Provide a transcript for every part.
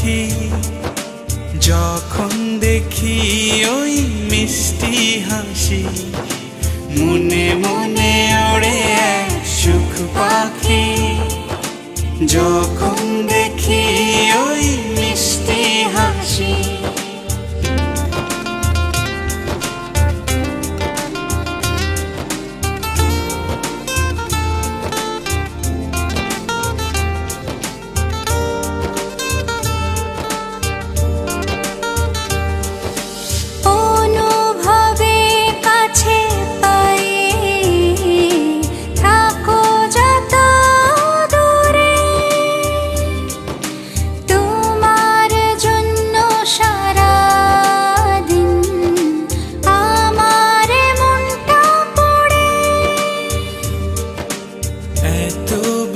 পাখি, যখন দেখি ওই মিষ্টি হাসি, মনে মনে ওড়ে এক সুখ পাখি। যখন দেখি ওই মিষ্টি হাসি।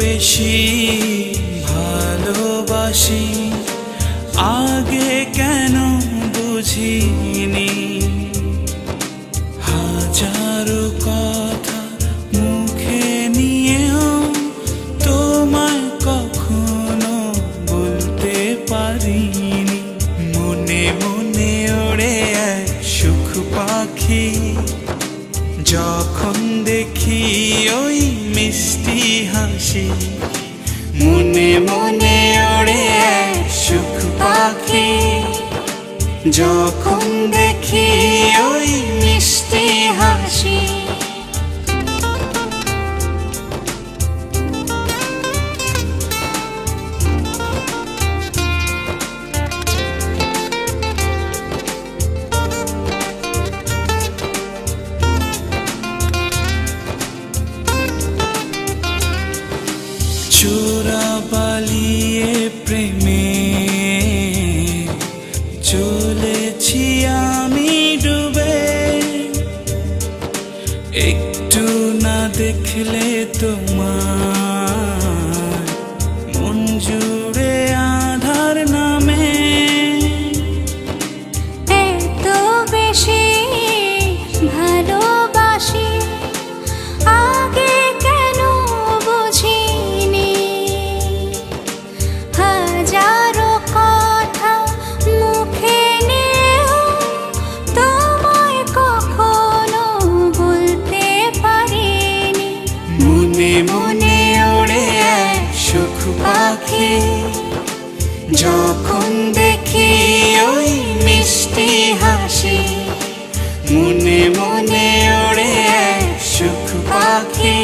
বেশি ভালোবাসি আগে কেন বুঝিনি, হাজারো কথা মুখে নিয়েও তোমায় কখনো বলতে পারিনি। মনে মনে ওড়ে এক সুখ পাখি, যখন দেখি ওই মিষ্টি হাসি, মনে মনে ওড়ে এক সুখ পাখি। যখন দেখি ওই মিষ্টি হাসি। চোরা পালিয়ে প্রেমে চলেছি আমি ডুবে, একটু না দেখলে তোমার মন জুড়ে আধার নামে। এত বেশি ভালোবাসি আগে কেন বুঝিনি, হাজারো কথা মুখে নিয়েও তোমায় কখনো বলতে পারিনি। মনে মনে ওড়ে এক সুখ পাখি, যখন দেখি ওই মিষ্টি হাসি, মনে মনে ওড়ে এক সুখ পাখি।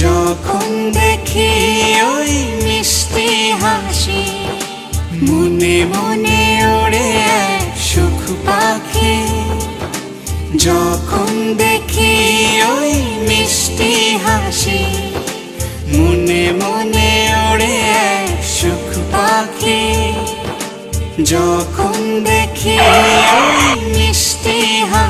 যখন দেখি ওই মিষ্টি হাসি, মনে মনে ওড়ে এক সুখ পাখি। যখন দেখি ওই মিষ্টি হাসি, মনে মনে ওড়ে এক সুখ পাখি। যখন দেখি ওই মিষ্টি হাসি।